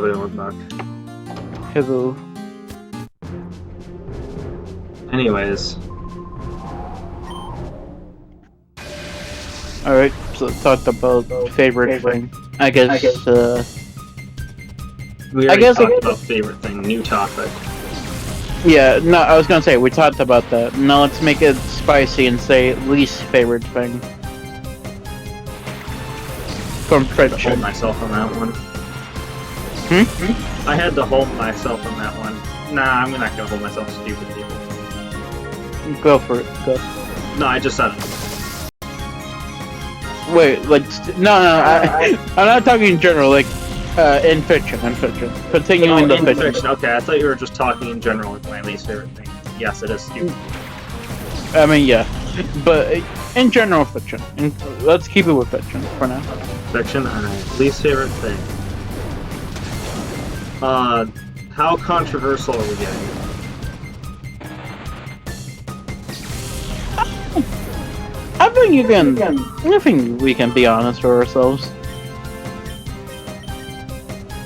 we went back. Hello. Anyways. Alright, so talked about favorite thing. I guess, We already talked about favorite thing, new topic. yeah, no, I was gonna say, we talked about that. Now let's make it spicy and say least favorite thing. From I had to hold friendship. myself on that one. Hmm? I had to hold myself on that one. Nah, I'm not gonna hold myself stupid, people. Go for it, go. No, I just said it. Wait, like, I'm not talking in general, like, in fiction. Continuing the in fiction. fiction. Okay, I thought you were just talking in general with my least favorite thing. Yes, it is stupid. I mean, yeah. But, in general, fiction. Let's keep it with fiction for now. Fiction, alright. Least favorite thing. How controversial are we getting? I think we can be honest with ourselves.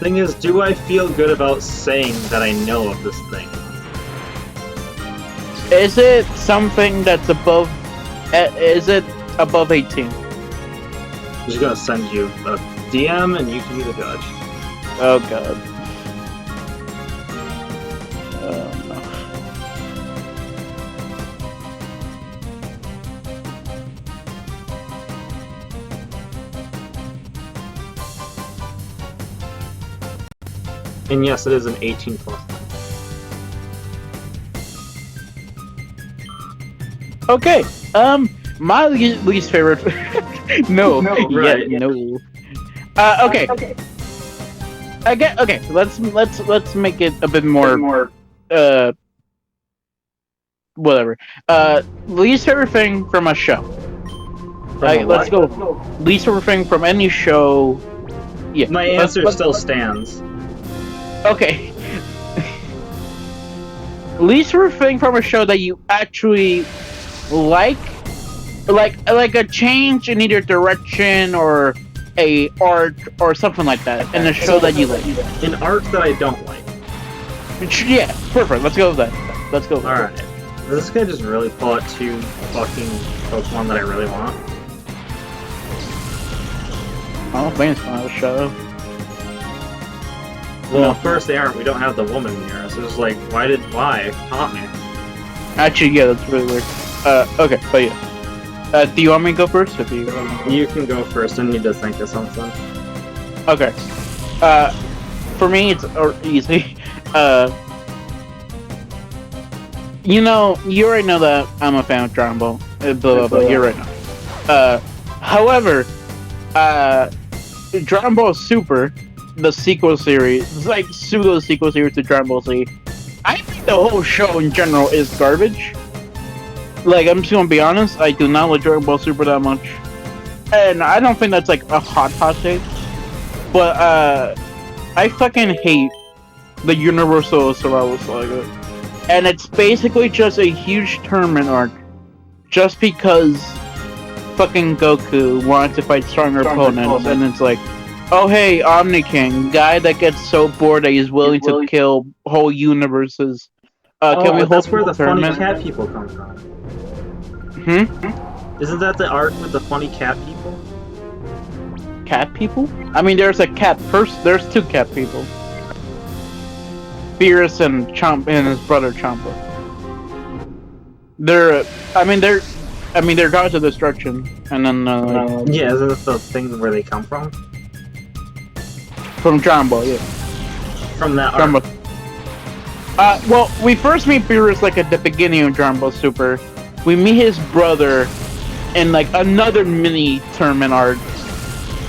Thing is, do I feel good about saying that I know of this thing? Is it something that's above... is it above 18? I'm just gonna send you a DM and you can be the judge. Oh god. Oh no. And yes, it is an 18 plus. Okay, my least favorite... no, right. yeah, no. Okay. Okay, let's make it a bit more, whatever. Least favorite thing from a show. Let's go. Least favorite thing from any show. Yeah. My answer still stands. Okay. Least favorite thing from a show that you actually like a change in either direction or a arc or something like that in a show that you like. An arc that I don't like. Yeah, perfect. Let's go with that. Let's go. Alright. Does this guy just really pull out 2 fucking Pokemon that I really want? I don't think it's gonna have a show. Well, No. of course they aren't. We don't have the woman near us. It's like, why? Taunt me. Actually, yeah, that's really weird. Okay, but yeah. Do you want me to go first? If you can go first. I need to think of something. Okay. For me, it's easy. You know, you already know that I'm a fan of Dragon Ball. Blah blah blah. You already know. However, Dragon Ball Super, the sequel series, it's like pseudo sequel series to Dragon Ball Z. I think the whole show in general is garbage. Like, I'm just gonna be honest, I do not like Dragon Ball Super that much. And I don't think that's like a hot take. But, I fucking hate the Universal Survival Saga. And it's basically just a huge tournament arc. Just because fucking Goku wanted to fight stronger opponents, and it's like, oh hey, Omni King, guy that gets so bored that he's willing to kill whole universes. Can we that's hold where the funny tournament? cat people come from. Isn't that the arc with the funny cat people? Cat people? I mean, there's a cat person. There's 2 cat people. Beerus and and his brother Champa. They're gods of destruction, and then Yeah, isn't that the thing where they come from? from Dragon Ball, yeah. From that Dragon arc. Ball. Well, we first meet Beerus like at the beginning of Dragon Ball Super. We meet his brother in like another mini tournament arc,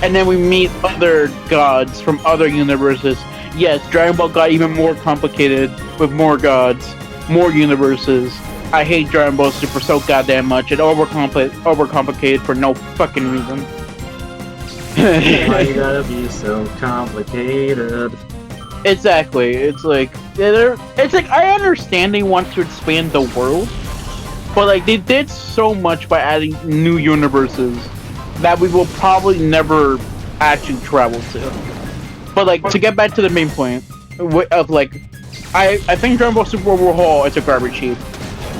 and then we meet other gods from other universes. Yes, Dragon Ball got even more complicated with more gods, more universes. I hate Dragon Ball Super so goddamn much. It overcomplicated for no fucking reason. Why you gotta be so complicated? Exactly. It's like I understand they want to expand the world, but like they did so much by adding new universes that we will probably never actually travel to. But like to get back to the main point of like, I think Dragon Ball Super overhaul is a garbage heap.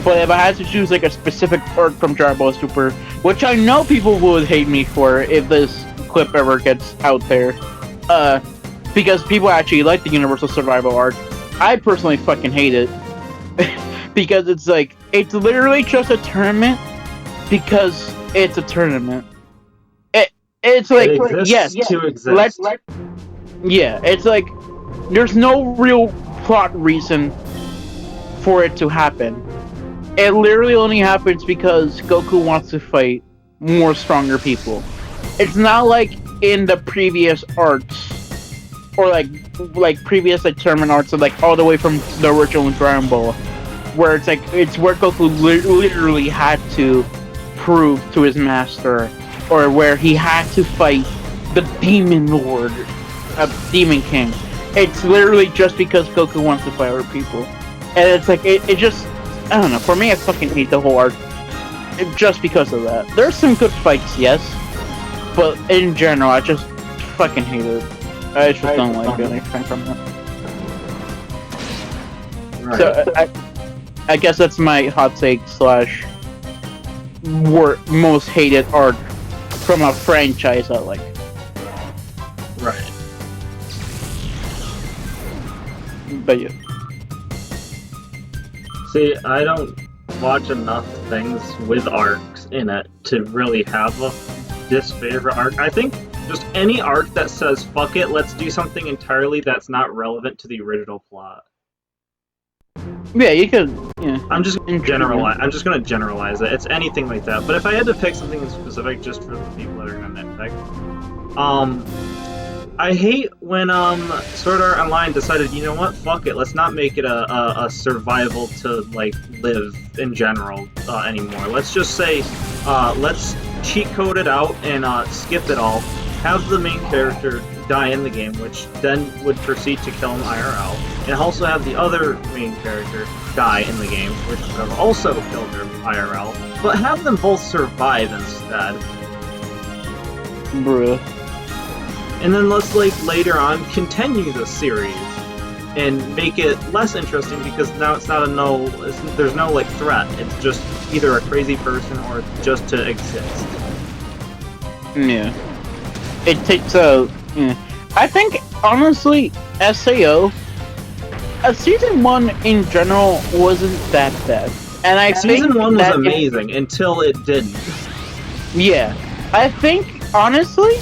But if I had to choose like a specific arc from Dragon Ball Super, which I know people would hate me for if this clip ever gets out there, because people actually like the Universal Survival arc, I personally fucking hate it. Because it's like, it's literally just a tournament because it's a tournament. It's like, it exists yes, to exist. Yeah, it's like, there's no real plot reason for it to happen. It literally only happens because Goku wants to fight more stronger people. It's not like in the previous arcs, or like previous like tournament arcs, or like all the way from the original Dragon Ball, where it's like it's where Goku literally had to prove to his master, or where he had to fight the Demon Lord, Demon King. It's literally just because Goku wants to fight other people, and it's like it just. I don't know, for me I fucking hate the whole arc just because of that. There's some good fights, yes, but in general I just fucking hate it. I just don't like anything from it. Right. So I guess that's my hot take slash most hated arc from a franchise I like. Right. But yeah. See, I don't watch enough things with arcs in it to really have a disfavorite arc. I think just any arc that says, fuck it, let's do something entirely that's not relevant to the original plot. Yeah, you could, yeah. I'm just gonna generalize it. It's anything like that. But if I had to pick something specific just for the people that are gonna nitpick, I hate when Sword Art Online decided, you know what, fuck it, let's not make it a survival to like live in general anymore. Let's just say, let's cheat code it out and skip it all. Have the main character die in the game, which then would proceed to kill him IRL, and also have the other main character die in the game, which would have also killed her IRL, but have them both survive instead. Bruh. And then let's, like, later on continue the series and make it less interesting because now it's not there's no, like, threat. It's just either a crazy person or just to exist. Yeah. It takes yeah. I think, honestly, SAO, Season 1 in general wasn't that bad. And I think Season 1 was amazing until it didn't. Yeah. I think, honestly,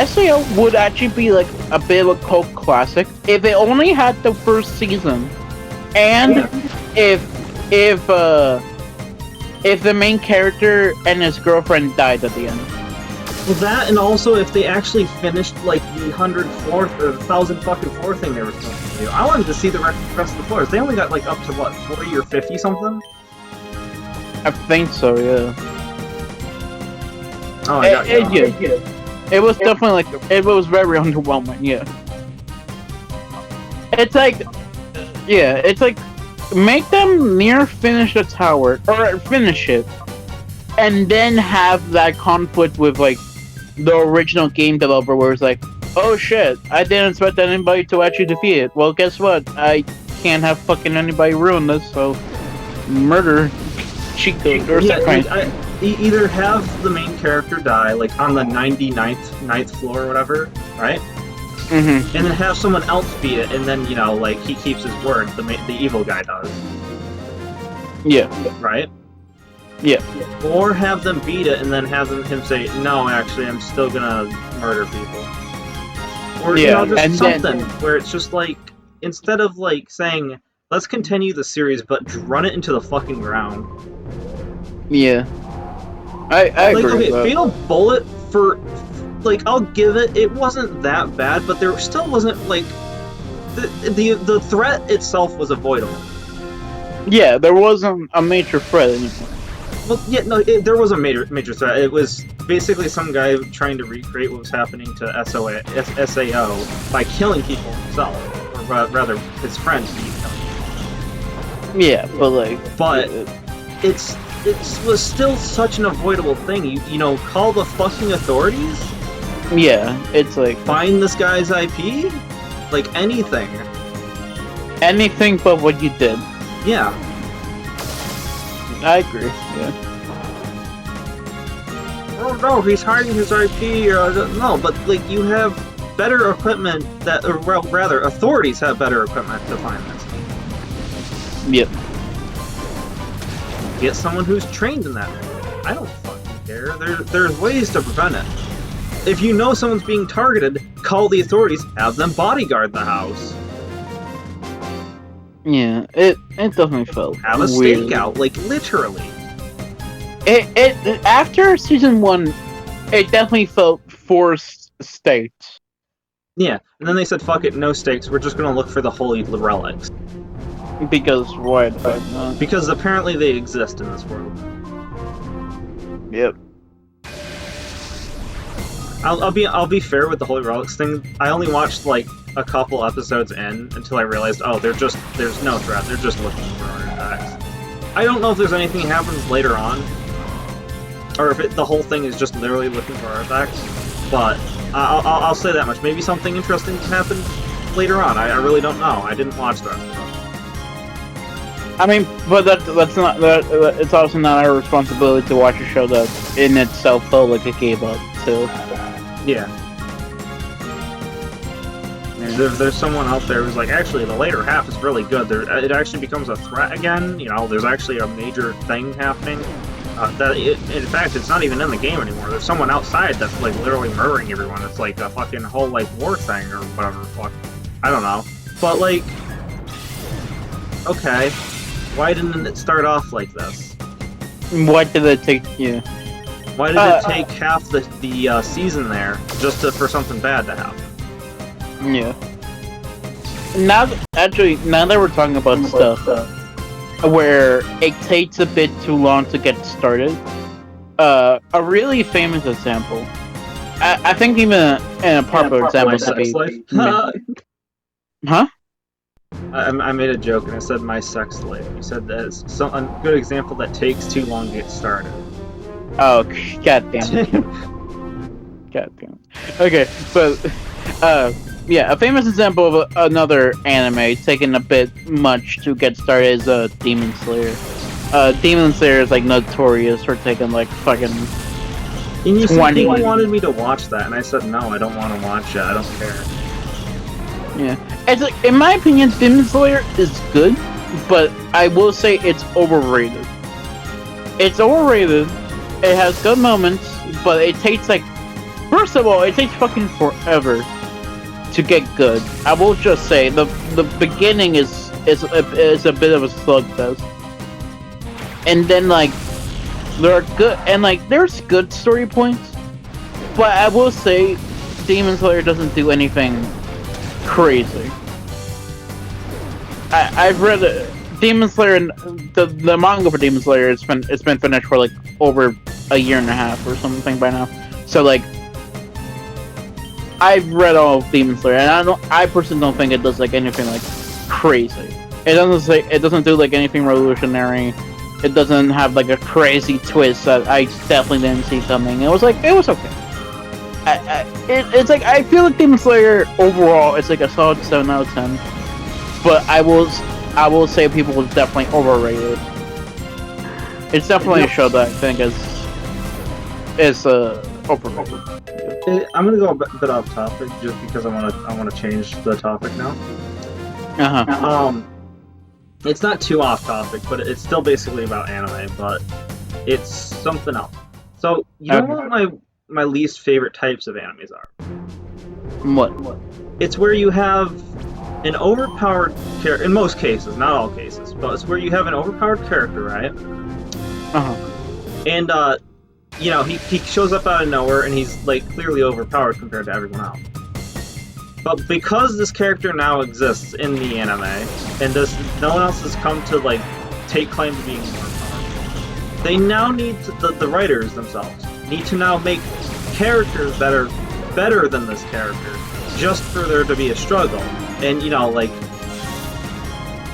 SAO would actually be like a bit of a cult classic if it only had the first season, and if the main character and his girlfriend died at the end. Well, that, and also if they actually finished like the 104th or 1004th thing they were supposed to do. I wanted to see the rest of the floors. They only got like up to what, 40 or 50 something? I think so, yeah. Oh, yeah. It was definitely like, it was very underwhelming, yeah. It's like, yeah, it's like, make them near finish the tower, or finish it, and then have that conflict with, like, the original game developer where it's like, oh shit, I didn't expect anybody to actually defeat it. Well, guess what? I can't have fucking anybody ruin this, so murder cheat code or something. Either have the main character die, like on the 99th floor or whatever, right? Mm-hmm. And then have someone else beat it, and then, you know, like, he keeps his word, the evil guy does. Yeah. Right? Yeah. Or have them beat it, and then have him say, no, actually, I'm still gonna murder people. Or, you know, just something where it's just like, instead of, like, saying, let's continue the series, but run it into the fucking ground. Yeah. I agree. Like, okay, Fatal Bullet, for, like, I'll give it, it wasn't that bad, but there still wasn't, like, the threat itself was avoidable. Yeah, there wasn't a major threat anymore. Well, yeah, no, there was a major threat. It was basically some guy trying to recreate what was happening to SAO by killing people himself, or rather, his friends beat him. Yeah, but like... But it was still such an avoidable thing. You know, call the fucking authorities, Yeah, it's like Find this guy's IP? Like, anything. anything but what you did. Yeah. I agree. Yeah. Oh no, he's hiding his IP. No, but like you have better equipment that, or well, rather, authorities have better equipment to find this. Yep. Get someone who's trained in that. I don't fucking care. There's ways to prevent it. If you know someone's being targeted, call the authorities. Have them bodyguard the house. Yeah. It definitely felt Have a weird. stakeout, like literally. It after season 1, it definitely felt forced stakes. Yeah, and then they said, "Fuck it, no stakes. We're just gonna look for the holy relics." Because why the fuck not? Because apparently they exist in this world. Yep. I'll be fair with the holy relics thing. I only watched like a couple episodes in until I realized, oh, there's no threat. They're just looking for artifacts. I don't know if there's anything that happens later on, or if the whole thing is just literally looking for artifacts. But I'll say that much. Maybe something interesting can happen later on. I really don't know. I didn't watch that. I mean, but that's not that. It's also not our responsibility to watch a show that in itself felt like it gave up. So yeah. There's someone out there who's like, actually, the later half is really good. It actually becomes a threat again. You know, there's actually a major thing happening. In fact, it's not even in the game anymore. There's someone outside that's like literally murdering everyone. It's like a fucking whole like war thing or whatever the fuck. I don't know. But like, okay, why didn't it start off like this? what did it take you? Why did it take half the season there just for something bad to happen? Yeah. Now that we're talking about stuff where it takes a bit too long to get started, a really famous example, I think even a popular example could be... Huh? I made a joke and I said my sex slave. You said that's a good example that takes too long to get started. Oh, god damn it. God damn it. Okay, but yeah, a famous example of another anime taking a bit much to get started is Demon Slayer. Demon Slayer is like notorious for taking like fucking. And you said people wanted me to watch that, and I said no, I don't want to watch it. I don't care. Yeah, it's like, in my opinion, Demon Slayer is good, but I will say it's overrated. It's overrated. It has good moments, but it takes like, first of all, it takes fucking forever to get good. I will just say the beginning is a bit of a slugfest, and then like there are good and like there's good story points, but I will say Demon Slayer doesn't do anything crazy. I've read Demon Slayer, and the manga for Demon Slayer. It's been finished for like over a year and a half or something by now. So like, I've read all of Demon Slayer, and I personally don't think it does like anything like crazy. It doesn't do like anything revolutionary. It doesn't have like a crazy twist that I definitely didn't see coming. It was okay. It's like I feel like Demon Slayer overall it's like a solid 7 out of 10. But I will say people was definitely overrated. It's definitely a show that I think is overrated. I'm gonna go a bit off topic just because I want to change the topic now. It's not too off topic, but it's still basically about anime, but it's something else. So you know what my least favorite types of animes are? What? It's where you have an overpowered character, in most cases, not all cases, but it's where you have an overpowered character, right? And, you know, he shows up out of nowhere and he's, like, clearly overpowered compared to everyone else. But because this character now exists in the anime, and no one else has come to, like, take claim to being more powerful, they now need to, the writers themselves need to now make characters that are better than this character, just for there to be a struggle. And, you know, like,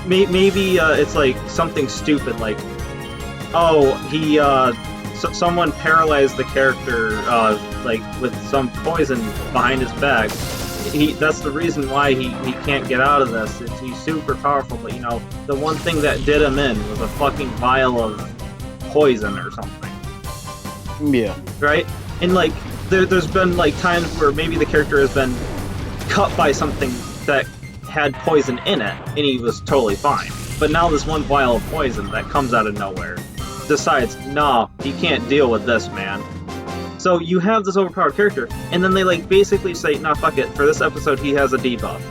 maybe it's, like, something stupid, like, oh, he someone paralyzed the character like with some poison behind his back. That's the reason why he can't get out of this. He's super powerful, but the one thing that did him in was a fucking vial of poison or something. Yeah. Right? And like there's been like times where maybe the character has been cut by something that had poison in it, and he was totally fine. But now this one vial of poison that comes out of nowhere decides, nah, he can't deal with this, man. So you have this overpowered character, and then they like basically say, nah, fuck it, for this episode he has a debuff.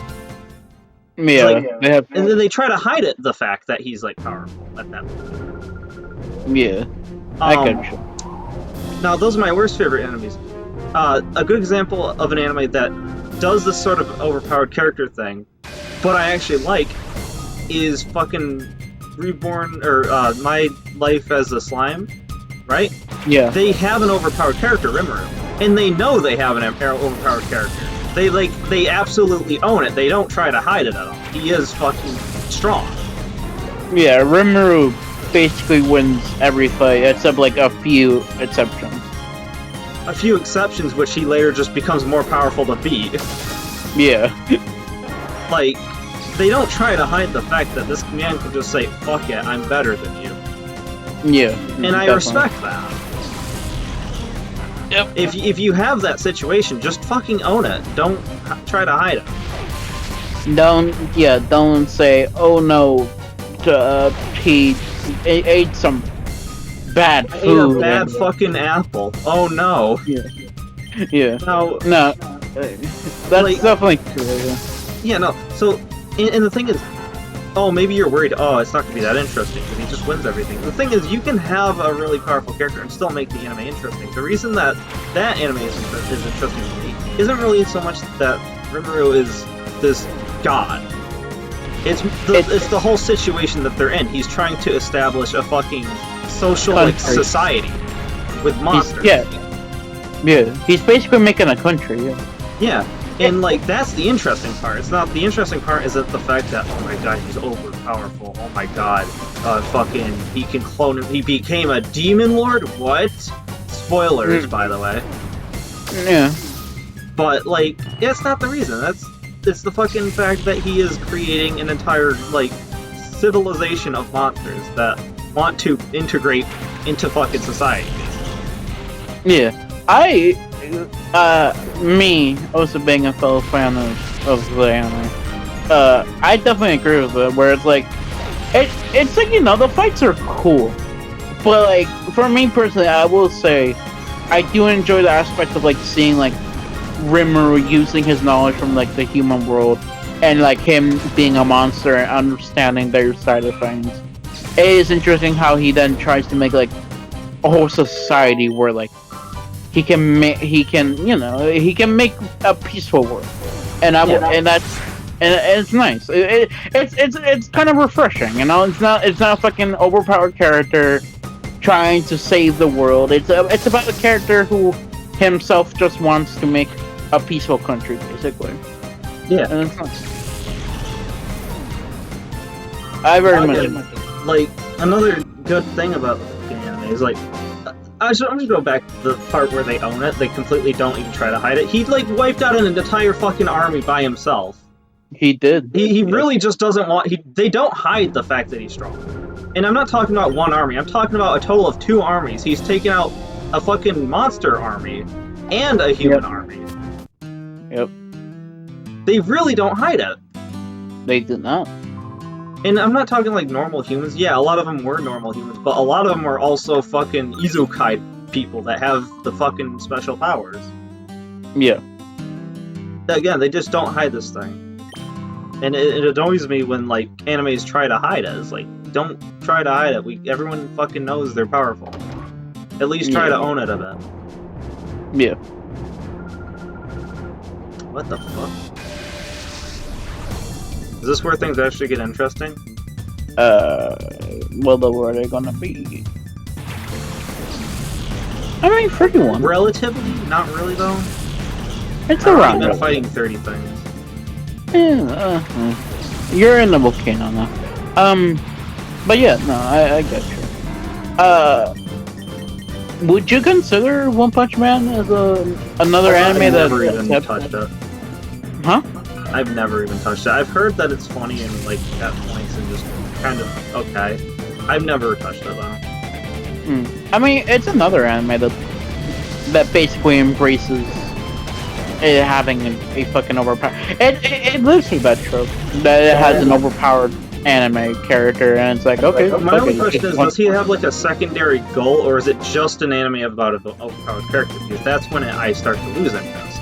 Yeah, like, they have... And then they try to hide it, the fact that he's like powerful at that point. Yeah, I get you. Now, those are my worst favorite enemies. A good example of an anime that does this sort of overpowered character thing, but I actually like, is fucking Reborn, or My Life as a Slime, right? Yeah. They have an overpowered character, Rimuru, and they know they have an overpowered character. They absolutely own it. They don't try to hide it at all. He is fucking strong. Yeah, Rimuru basically wins every fight, except like a few exceptions. A few exceptions, which he later just becomes more powerful to beat. Yeah. Like, they don't try to hide the fact that this man can just say, fuck it, I'm better than you. Yeah. And I respect that. Yep. If you have that situation, just fucking own it. Don't try to hide it. Don't say, oh no, he ate some bad food. Ate a bad fucking apple. Oh no. Yeah. No. That's like, definitely true. Yeah, no. So, and the thing is, oh, maybe you're worried, oh, it's not going to be that interesting because he just wins everything. The thing is, you can have a really powerful character and still make the anime interesting. The reason that anime is interesting to me isn't really so much that Rimuru is this god. It's the whole situation that they're in. He's trying to establish a fucking social like society with monsters. Yeah. He's basically making a country. Yeah. And like that's the interesting part. It's not the interesting part. Is that the fact that oh my god he's overpowerful. Oh my god, fucking he can clone him. He became a demon lord. What? Spoilers, by the way. Yeah. But like, it's not the reason. It's the fucking fact that he is creating an entire like civilization of monsters that want to integrate into fucking society. Yeah. Me also being a fellow fan of the anime, I definitely agree with it. Where it's like, it's like the fights are cool, but like for me personally, I will say, I do enjoy the aspect of like seeing like Rimuru using his knowledge from like the human world, and like him being a monster and understanding their side of things. It is interesting how he then tries to make like a whole society where like. He can make a peaceful world, and it's nice. It's kind of refreshing, It's not a fucking overpowered character trying to save the world. It's about a character who himself just wants to make a peaceful country, basically. Yeah, and it's nice. I very much like another good thing about the anime is like. I'm just gonna go back to the part where they own it. They completely don't even try to hide it. He like wiped out an entire fucking army by himself. He did. He really just doesn't want. They don't hide the fact that he's strong. And I'm not talking about one army. I'm talking about a total of 2 armies. He's taken out a fucking monster army and a human army. Yep. They really don't hide it. They did not. And I'm not talking like normal humans. Yeah, a lot of them were normal humans, but a lot of them were also fucking isekai people that have the fucking special powers. Yeah. Again, they just don't hide this thing. And it annoys me when like animes try to hide it. It's like, don't try to hide it. Everyone fucking knows they're powerful. At least try to own it a bit. Yeah. What the fuck? Is this where things actually get interesting? Well, where are they gonna be? I mean, 31. Relatively? Not really, though. It's around. around. I've been fighting 30 things. Yeah, you're in the volcano now. But yeah, no, I get you. Would you consider One Punch Man as another anime I've that never even touched it. Huh? I've never even touched it. I've heard that it's funny and like at points and just kind of okay. I've never touched it though. I mean, it's another anime that basically embraces it having a fucking overpowered. It lives through that trope that it has an overpowered anime character, and it's like okay. My only question is, does he have like a secondary goal, or is it just an anime about an overpowered character? Because that's when I start to lose interest.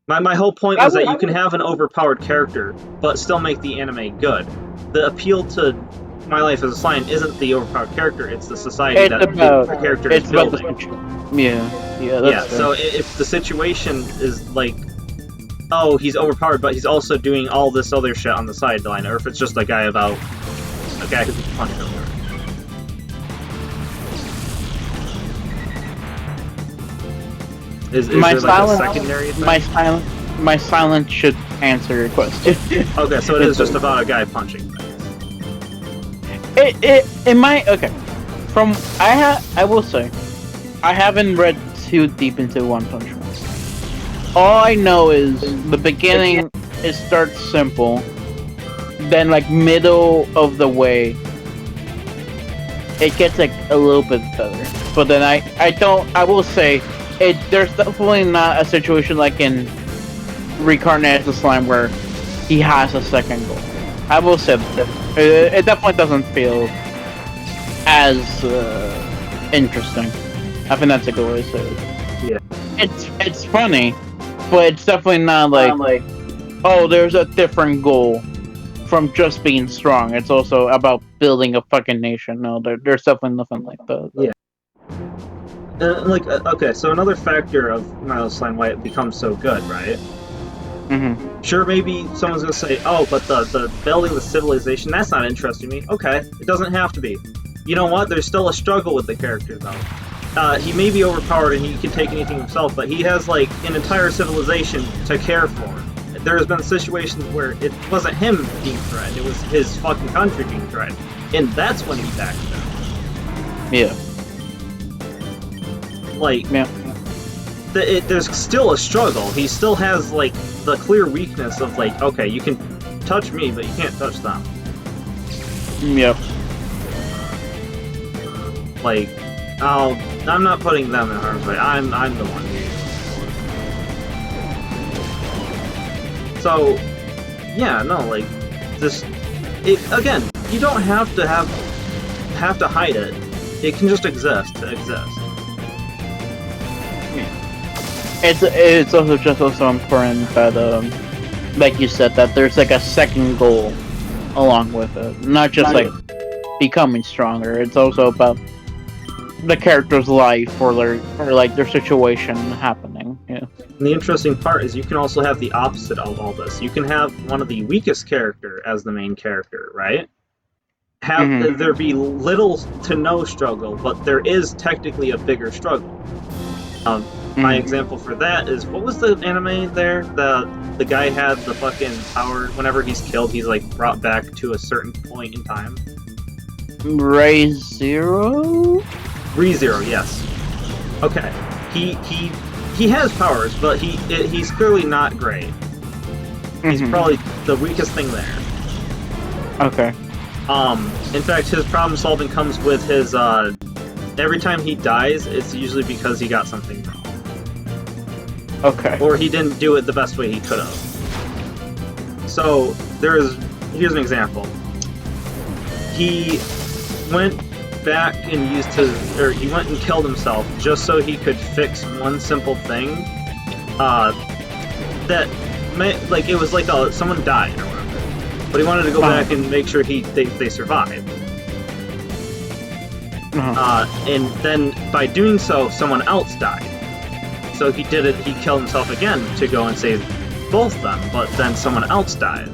My whole point was that you can have an overpowered character, but still make the anime good. The appeal to My Life as a Slime isn't the overpowered character; it's the society that the character is building. Yeah. So if the situation is like, oh, he's overpowered, but he's also doing all this other shit on the sideline, or if it's just a guy who can punch over. Is my there silence, like a secondary thing? My silence should answer your question. Okay, so it is just about a guy punching. I will say, I haven't read too deep into One Punch Man. All I know is the beginning, it starts simple, then like middle of the way, it gets like a little bit better. But then I will say, there's definitely not a situation like in Reincarnated as a Slime where he has a second goal. I will say that it definitely doesn't feel as interesting. I think that's a good way to say it. Yeah. It's funny, but it's definitely not like oh, there's a different goal from just being strong. It's also about building a fucking nation. No, there's definitely nothing like that. Yeah. Okay, so another factor of Miles Slime why it becomes so good, right? Mm-hmm. Sure, maybe someone's gonna say, oh, but the building the civilization, that's not interesting to me. Okay, it doesn't have to be. You know what? There's still a struggle with the character, though. He may be overpowered and he can take anything himself, but he has, like, an entire civilization to care for. There has been situations where it wasn't him being threatened, it was his fucking country being threatened. And that's when he backed down. Yeah. Like, there's still a struggle. He still has, like, the clear weakness of, like, okay, you can touch me, but you can't touch them. Yep. Like, I'm not putting them in harm's way. I'm the one who. So, yeah, no, like, again, you don't have to hide it. It can just exist to exist. It's also important that like you said, that there's like a second goal along with it, not just like becoming stronger. It's also about the character's life or their situation happening. Yeah. And the interesting part is you can also have the opposite of all this. You can have one of the weakest character as the main character, right? There be little to no struggle, but there is technically a bigger struggle. My example for that is, what was the anime there? The guy had the fucking power, whenever he's killed, he's like brought back to a certain point in time. ReZero? ReZero, yes. Okay. He has powers, but he's clearly not great. He's probably the weakest thing there. Okay. In fact, his problem solving comes with his, every time he dies, it's usually because he got something wrong. Okay. Or he didn't do it the best way he could have. So, here's an example. He went back and he went and killed himself just so he could fix one simple thing, it was like someone died or whatever. But he wanted to go back and make sure they survived. And then by doing so, someone else died. So he killed himself again to go and save both of them, but then someone else dies.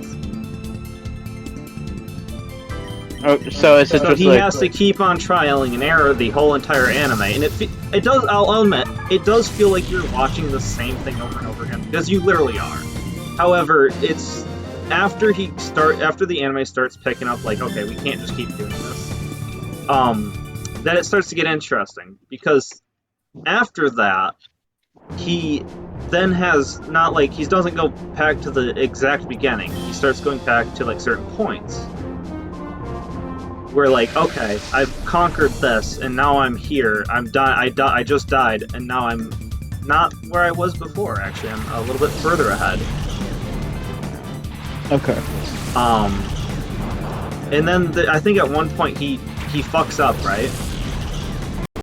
So he has to keep on trialing and error the whole entire anime, and it does. I'll admit, it does feel like you're watching the same thing over and over again, because you literally are. However, it's after the anime starts picking up, like, okay, we can't just keep doing this. that it starts to get interesting, because after that, he then has not like he doesn't go back to the exact beginning. He starts going back to like certain points where like, okay, I've conquered this, and now I'm here. I just died, and now I'm not where I was before. Actually, I'm a little bit further ahead. Okay. And then I think at one point he fucks up, right?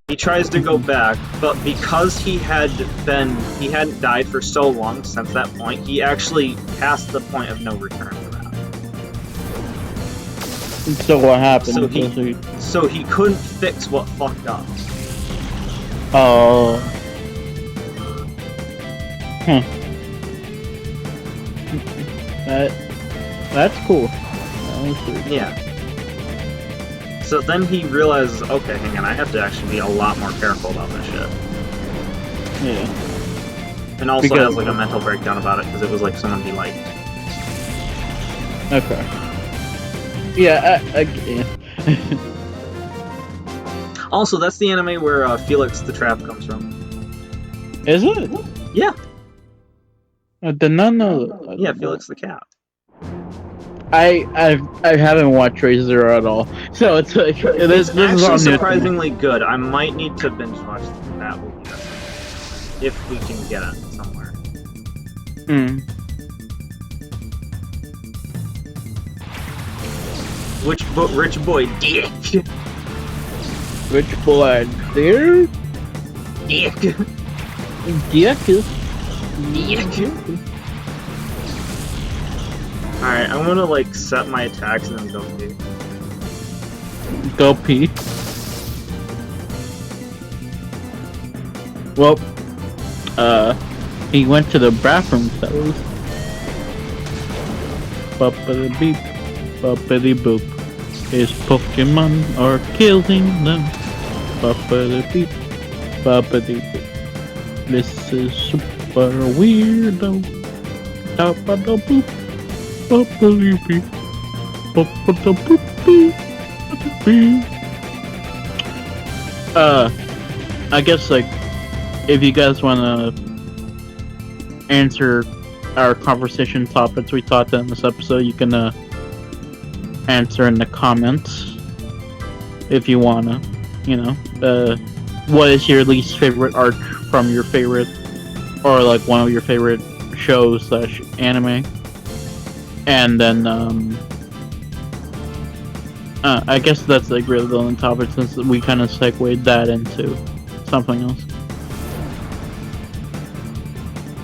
He tries to go back, but because he hadn't died for so long since that point, he actually passed the point of no return for that. So what happened? So he couldn't fix what fucked up. Oh. That's cool. Yeah. So then he realizes, okay, hang on, I have to actually be a lot more careful about this shit. Yeah. And also has like a mental breakdown about it because it was like someone he liked. Okay. Yeah, yeah. Also, that's the anime where Felix the Trap comes from. Is it? Yeah. I did not know that. Yeah, Felix the Cat. I haven't watched Re:Zero at all, so it's like this actually is all surprisingly good. I might need to binge watch that with you if we can get it somewhere. Rich boy dick. Rich boy there? Dick. Dick. Alright, I'm gonna like set my attacks and then go pee. Go pee. Well, he went to the bathroom, fellas. Buppity beep, buppity boop. His Pokemon are killing them. Buppity beep, buppity boop. This is super weirdo. Buppity boop. I guess like if you guys wanna answer our conversation topics we talked in this episode, you can answer in the comments if you wanna. You know, what is your least favorite arc from your favorite, or like one of your favorite shows / anime? And then, I guess that's like really the only topic since we kind of segued that into something else.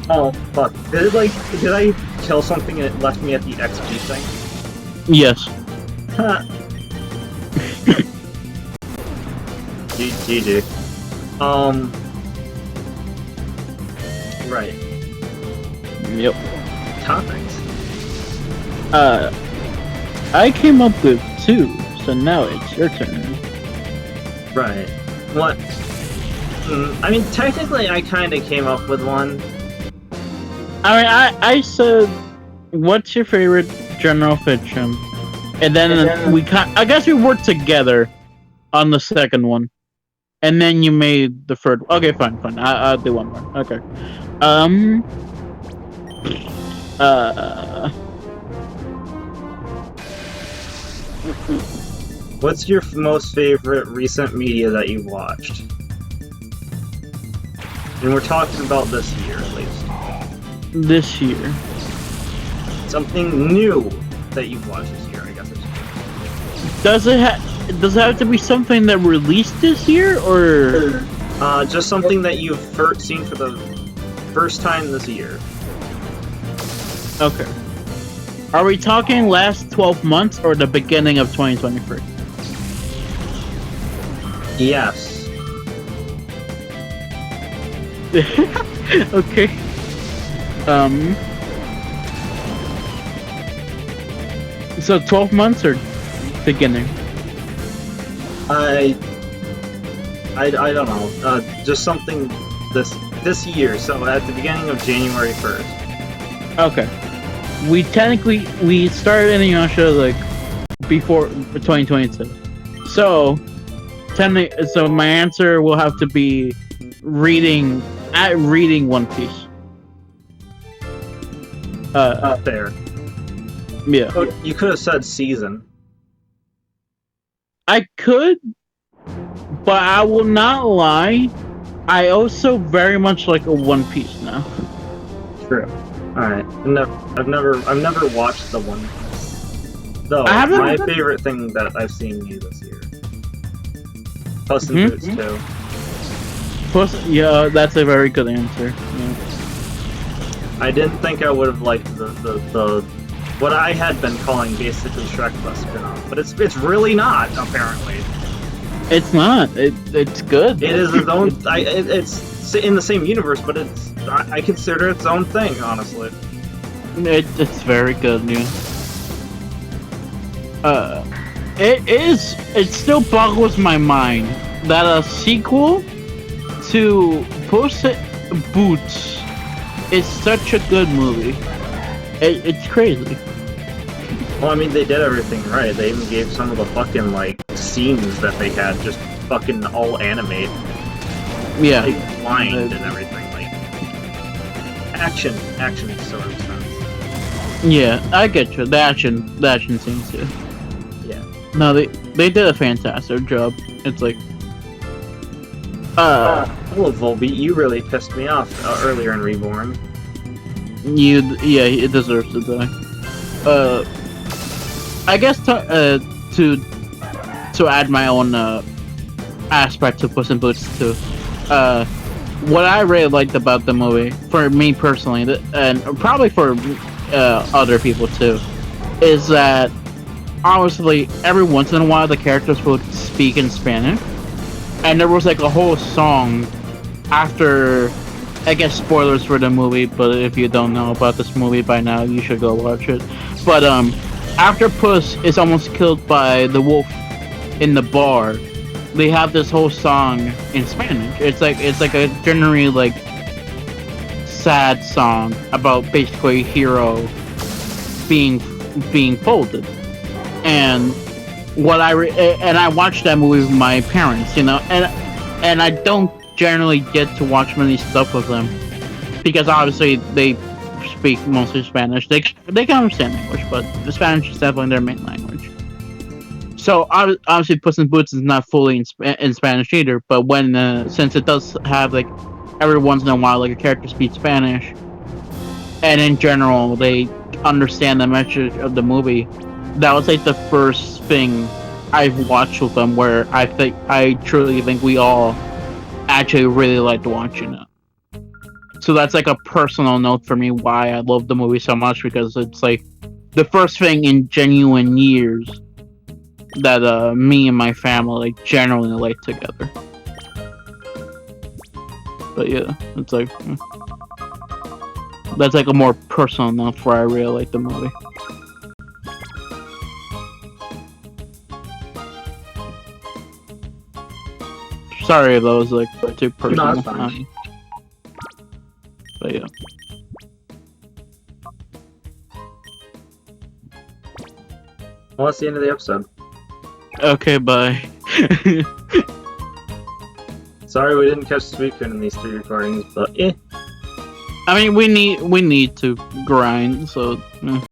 Oh, fuck. Did I kill something and it left me at the XP thing? Yes. GG. Right. Yep. Topics. I came up with 2, so now it's your turn. Right. What? I mean, technically, I kind of came up with one. I mean, I said, what's your favorite general fiction? And then I guess we worked together on the second one. And then you made the third. Okay, fine. I'll do one more. Okay. What's your most favorite recent media that you've watched? And we're talking about this year, at least. This year. Something new that you've watched this year, I guess. Does it have to be something that released this year, or? Just something that you've seen for the first time this year. Okay. Are we talking last 12 months or the beginning of 2023? Yes. Okay. So 12 months or beginning? I don't know. Just something this year. So at the beginning of January 1st. Okay. We started Inuyasha like before 2022. So So my answer will have to be reading One Piece. Fair. Yeah, Oh, you could have said season. I could, but I will not lie. I also very much like a One Piece now. True. All right. I've never watched the One Piece. Though I haven't- my favorite thing that I've seen new this year. Puss in Boots too. Plus, yeah, that's a very good answer. Yeah. I didn't think I would have liked the what I had been calling basically Shrek the spin-off, but it's really not apparently. It's not. It's good. It is its own. It's in the same universe, but I consider it its own thing, honestly. It's very good. Yeah. It is. It still boggles my mind that a sequel to Puss in Boots is such a good movie. It's crazy. Well, I mean, they did everything right. They even gave some of the fucking scenes that they had just fucking all animate. Yeah. Blind and everything. Action makes so much sense. Yeah, I get you. The action scenes too. Yeah. No, they did a fantastic job. It's like, Hello, Volbeat. You really pissed me off earlier in Reborn. it deserves to die. I guess to add my own aspect to Puss in Boots too. What I really liked about the movie, for me personally, and probably for other people too, is that honestly, every once in a while the characters would speak in Spanish, and there was a whole song after. I guess spoilers for the movie, but if you don't know about this movie by now, you should go watch it. But after Puss is almost killed by the wolf in the bar, they have this whole song in Spanish. It's like a generally sad song about basically a hero being folded. And I watched that movie with my parents, and I don't generally get to watch many stuff with them because obviously they speak mostly Spanish. They can understand English, but the Spanish is definitely their main language. So obviously, Puss in Boots is not fully in Spanish either. But since it does have every once in a while a character speaks Spanish, and in general they understand the message of the movie, that was the first thing I've watched with them where I truly think we all actually really liked watching it. So that's a personal note for me why I love the movie so much, because it's the first thing in genuine years that me and my family generally like together. But yeah, it's that's a more personal note where I really like the movie. Sorry if that was too personal. No, it's fine. But yeah. Well, that's the end of the episode. Okay, bye. Sorry we didn't catch Suicune in these 3 recordings, but I mean, we need to grind, so.